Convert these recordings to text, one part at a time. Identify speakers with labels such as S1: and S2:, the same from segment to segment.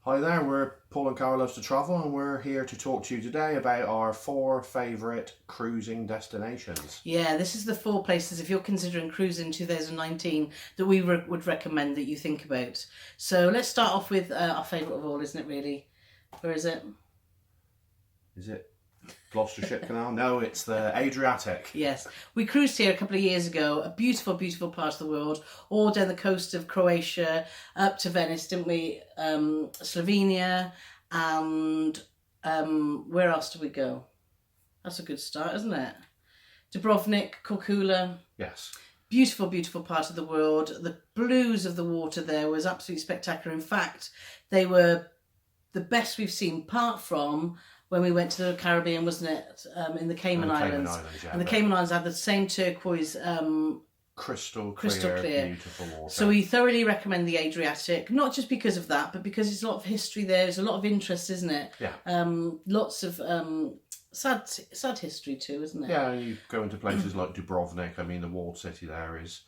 S1: Hi there, we're Paul and Carole Loves to Travel, and we're here to talk to you today about our 4 favourite cruising destinations.
S2: Yeah, this is the 4 places, if you're considering cruising in 2019, that we would recommend that you think about. So let's start off with our favourite of all, isn't it really? Where is it?
S1: Is it Gloucestershire Canal? No, it's the Adriatic.
S2: Yes. We cruised here a couple of years ago, a beautiful, beautiful part of the world, all down the coast of Croatia, up to Venice, didn't we? Slovenia, and where else did we go? That's a good start, isn't it? Dubrovnik, Korčula.
S1: Yes.
S2: Beautiful, beautiful part of the world. The blues of the water there was absolutely spectacular. In fact, they were the best we've seen, apart from when we went to the Caribbean, wasn't it? In the Cayman Islands.
S1: Yeah,
S2: and the Cayman Islands had the same turquoise,
S1: crystal clear, beautiful water.
S2: So we thoroughly recommend the Adriatic, not just because of that, but because there's a lot of history there. There's a lot of interest, isn't it?
S1: Yeah.
S2: Lots of sad history too, isn't it?
S1: Yeah, you go into places like Dubrovnik. I mean, the walled city there is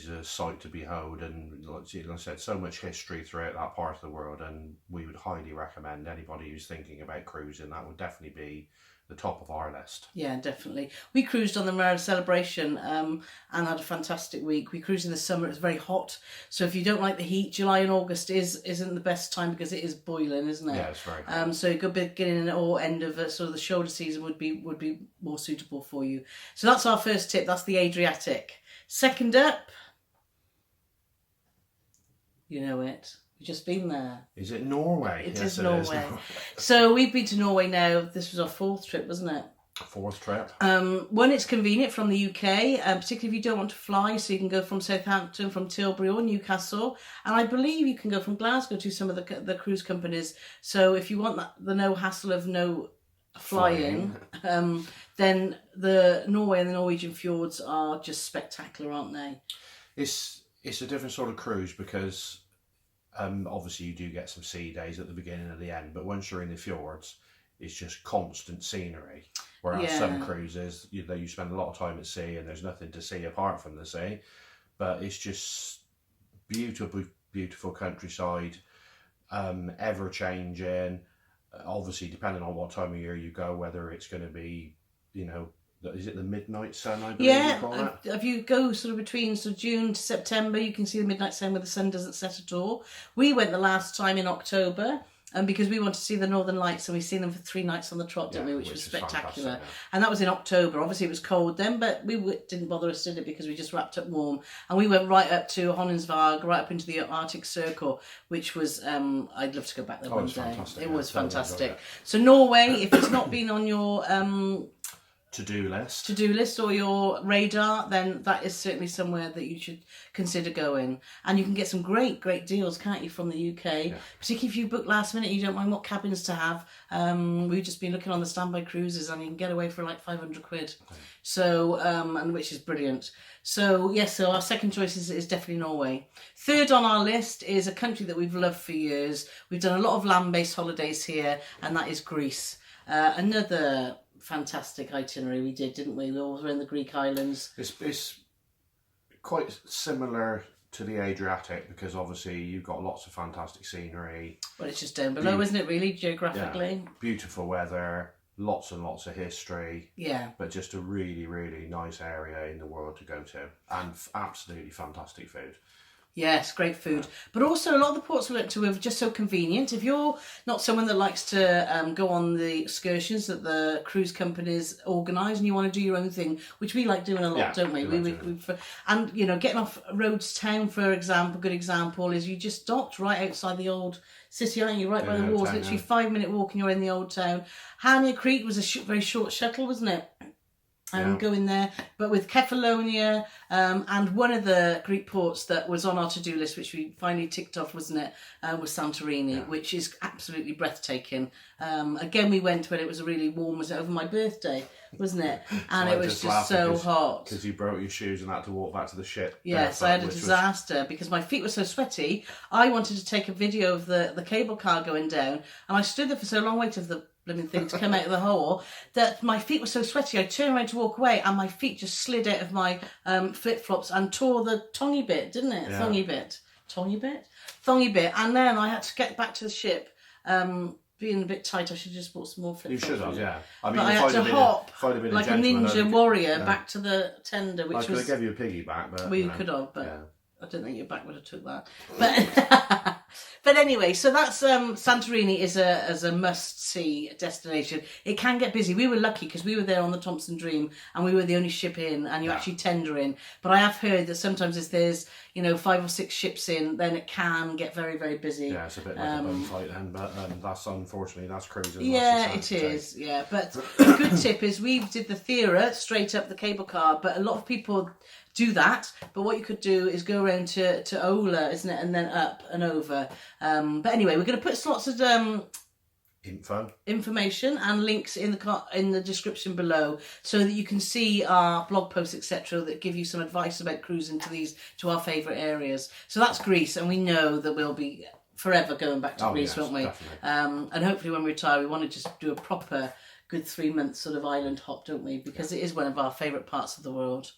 S1: a sight to behold, and like I said, so much history throughout that part of the world, and we would highly recommend anybody who's thinking about cruising, that would definitely be the top of our list.
S2: Yeah, definitely. We cruised on the Marella celebration and had a fantastic week. We cruised in the summer. It was very hot, so if you don't like the heat, July and August isn't the best time because it is boiling, isn't it?
S1: Yeah, it's very hot.
S2: So a good beginning or end of sort of the shoulder season would be more suitable for you. So that's our first tip. That's the Adriatic. Second up, you know it. You've just been there.
S1: Is it Norway?
S2: It
S1: Yes,
S2: is Norway. So we've been to Norway now. This was our 4th trip, wasn't it?
S1: 4th trip.
S2: One, it's convenient from the UK, particularly if you don't want to fly, so you can go from Southampton, from Tilbury or Newcastle, and I believe you can go from Glasgow to some of the cruise companies. So if you want the no hassle of no flying, then the Norway and the Norwegian Fjords are just spectacular, aren't they?
S1: It's a different sort of cruise because obviously you do get some sea days at the beginning and the end, but once you're in the fjords, it's just constant scenery. Whereas some cruises, you spend a lot of time at sea and there's nothing to see apart from the sea, but it's just beautiful, beautiful countryside, ever changing. Obviously, depending on what time of year you go, whether it's going to be, is it the midnight sun, I believe you call it?
S2: If you go sort of between June to September, you can see the midnight sun where the sun doesn't set at all. We went the last time in October, because we wanted to see the Northern Lights, and we've seen them for 3 nights on the trot, didn't we? Which was spectacular. Yeah. And that was in October. Obviously, it was cold then, but we didn't bother us, did it? Because we just wrapped up warm. And we went right up to Honningsvåg, right up into the Arctic Circle, which was, I'd love to go back there one day.
S1: Fantastic.
S2: It was fantastic. So Norway, if it's not been on your
S1: to-do list
S2: or your radar, then that is certainly somewhere that you should consider going. And you can get some great deals, can't you, from the UK? Particularly if you book last minute, you don't mind what cabins to have. We've just been looking on the standby cruises and you can get away for like 500 quid. So, and which is brilliant. So yes, so our second choice is definitely Norway. Third on our list is a country that we've loved for years. We've done a lot of land-based holidays here, and that is Greece. Another fantastic itinerary we did, didn't we? We all were in the Greek islands.
S1: It's quite similar to the Adriatic because obviously you've got lots of fantastic scenery.
S2: Well, it's just down below, isn't it, really, geographically?
S1: Yeah. Beautiful weather, lots and lots of history.
S2: Yeah.
S1: But just a really, really nice area in the world to go to, and absolutely fantastic food.
S2: Yes, great food. But also a lot of the ports we went to were just so convenient. If you're not someone that likes to go on the excursions that the cruise companies organise and you want to do your own thing, which we like doing a lot, don't we? And, getting off Rhodes town, for example, good example, is you just docked right outside the old city, aren't you? Right by the walls, literally 5-minute walk and you're in the old town. Chania, Crete was a very short shuttle, wasn't it? And go in there, but with Kefalonia and one of the Greek ports that was on our to-do list, which we finally ticked off, wasn't it, was Santorini, which is absolutely breathtaking. Again, we went when it was really warm. Was it over my birthday, wasn't it? And it was just so hot.
S1: Because you broke your shoes and had to walk back to the ship.
S2: Yes, I had a disaster because my feet were so sweaty. I wanted to take a video of the cable car going down, and I stood there for so long waiting for the thing to come out of the hole that my feet were so sweaty. I turned around to walk away and my feet just slid out of my flip-flops and tore the tongy bit, didn't it? Thongy bit. Thongy bit, and then I had to get back to the ship. Being a bit tight, I should have just bought some more flip-flops.
S1: You should have, yeah. I mean,
S2: but I had to hop like a ninja warrior back to the tender, which
S1: I could have given you a piggyback, but
S2: we could have, but I don't think your back would have took that. But but anyway, so that's Santorini is a must-see destination. It can get busy. We were lucky because we were there on the Thompson Dream, and we were the only ship in, and you actually tender in. But I have heard that sometimes if there's 5 or 6 ships in, then it can get very, very busy.
S1: Yeah, it's a bit like a bum fight then, but that's unfortunately that's cruising.
S2: Yeah, it is. Yeah, but the good tip is we did the Theora straight up the cable car, but a lot of people do that. But what you could do is go around to Ola, isn't it, and then up and over. But anyway, we're going to put lots of information and links in the description below, so that you can see our blog posts, etc., that give you some advice about cruising to our favourite areas. So that's Greece, and we know that we'll be forever going back to Greece, won't we? Definitely. And hopefully when we retire, we want to just do a proper good 3 month sort of island hop, don't we? Because it is one of our favourite parts of the world.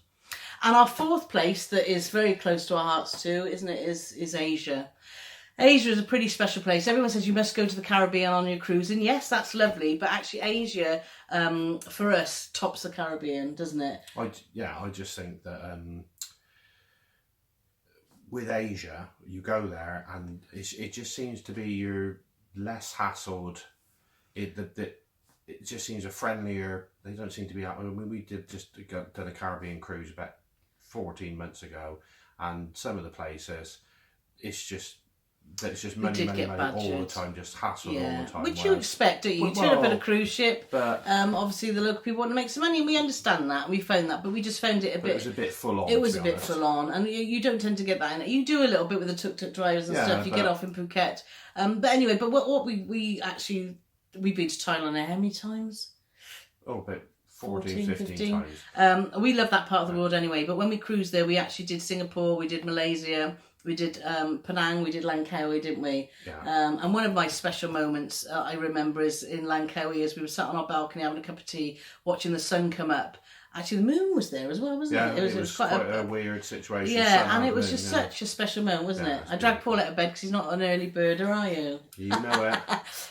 S2: And our fourth place that is very close to our hearts too, isn't it, is Asia. Asia is a pretty special place. Everyone says you must go to the Caribbean on your cruise, and yes, that's lovely, but actually Asia, for us, tops the Caribbean, doesn't it?
S1: I just think that with Asia, you go there and it just seems to be you're less hassled. It just seems a friendlier. They don't seem to be out. I mean, we did a Caribbean cruise about 14 months ago, and some of the places, it's just money all the time, just hassle all the time.
S2: Which you expect, don't you? You turn up at a cruise ship, but obviously the local people want to make some money, and we understand that. We found that, but we just found it was
S1: a bit full on.
S2: It was a bit full on, and you don't tend to get that in it. You do a little bit with the tuk-tuk drivers and stuff. You get off in Phuket, but anyway. But what we've been to Thailand how many times?
S1: Oh, about 14, 15 times.
S2: We love that part of the world anyway. But when we cruised there, we actually did Singapore, we did Malaysia. We did Penang, we did Langkawi, didn't we?
S1: Yeah.
S2: And one of my special moments I remember is in Langkawi, as we were sat on our balcony having a cup of tea, watching the sun come up. Actually, the moon was there as well, wasn't it?
S1: It was quite a weird situation.
S2: Yeah, and it was just such a special moment, wasn't it? I dragged Paul out of bed because he's not an early birder, are you?
S1: You know it.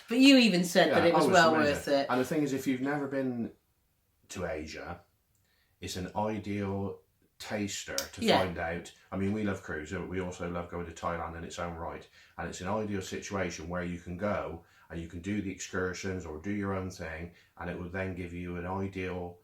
S2: But you even said that it was well worth it.
S1: And the thing is, if you've never been to Asia, it's an ideal taster to find out. I mean, we love cruising, but we also love going to Thailand in its own right, and it's an ideal situation where you can go and you can do the excursions or do your own thing, and it will then give you an ideal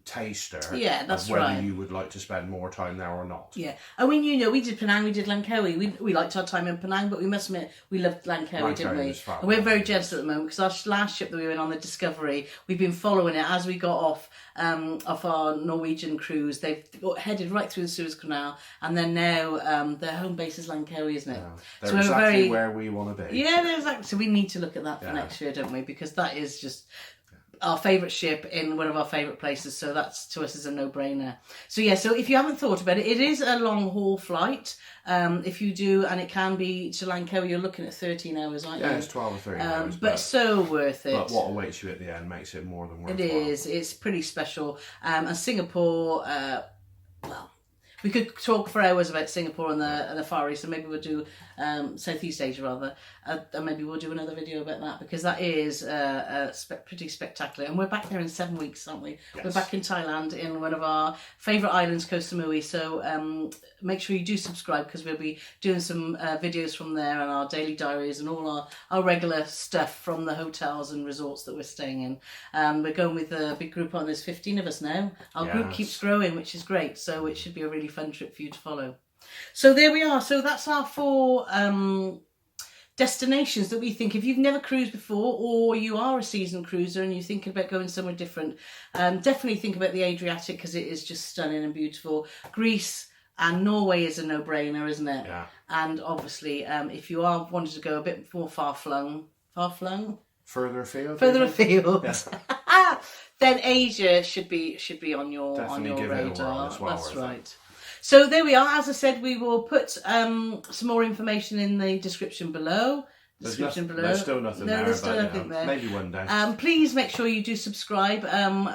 S1: taster of whether you would like to spend more time there or not. Yeah,
S2: I mean, we did Penang, we did Langkawi. We liked our time in Penang, but we must admit we loved Langkawi, didn't we? And we're very jealous at the moment because our last ship that we were in on the Discovery, we've been following it as we got off our Norwegian cruise. They've headed right through the Suez Canal, and then now their home base is Langkawi, isn't it?
S1: Yeah. They're exactly where we want to be.
S2: Yeah, they're exactly. So we need to look at that for next year, don't we? Because that is just our favourite ship in one of our favourite places, so that's to us is a no-brainer. So if you haven't thought about it, it is a long haul flight. If you do, and it can be to Langkawi, you're looking at 13 hours, aren't you?
S1: Yeah, it's 12 or 13 hours.
S2: But so worth it.
S1: But what awaits you at the end makes it more than worthwhile.
S2: It is. It's pretty special. And Singapore, we could talk for hours about Singapore and the Far East, so maybe we'll do Southeast Asia rather, and maybe we'll do another video about that, because that is pretty spectacular. And we're back there in 7 weeks, aren't we? Yes. We're back in Thailand in one of our favourite islands, Koh Samui. So make sure you do subscribe, because we'll be doing some videos from there and our daily diaries and all our regular stuff from the hotels and resorts that we're staying in. We're going with a big group on. There's 15 of us now. Our group keeps growing, which is great. So it should be a really fun trip for you to follow. So there we are. So that's our 4 destinations that we think, if you've never cruised before, or you are a seasoned cruiser and you're thinking about going somewhere different, definitely think about the Adriatic, because it is just stunning and beautiful. Greece and Norway is a no-brainer, isn't it?
S1: Yeah.
S2: And obviously, if you are wanting to go a bit more further afield, then Asia should be on your radar. That's right. So there we are. As I said, we will put some more information in the description below. description below.
S1: There's still nothing there.
S2: There's still
S1: but,
S2: nothing there.
S1: Maybe one day.
S2: Please make sure you do subscribe.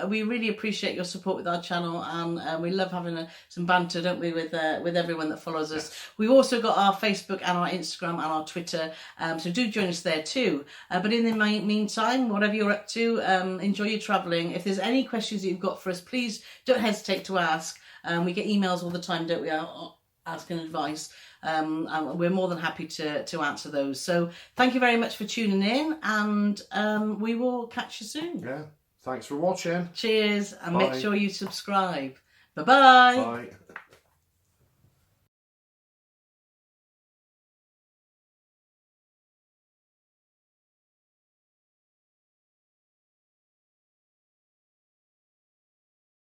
S2: We really appreciate your support with our channel, and we love having some banter, don't we, with everyone that follows us. We've also got our Facebook and our Instagram and our Twitter, so do join us there too. But in the meantime, whatever you're up to, enjoy your travelling. If there's any questions that you've got for us, please don't hesitate to ask. We get emails all the time, don't we, asking advice. And we're more than happy to answer those. So thank you very much for tuning in, and we will catch you soon.
S1: Yeah. Thanks for watching.
S2: Cheers, and
S1: Bye.
S2: make sure you subscribe. Bye-bye.
S1: Bye.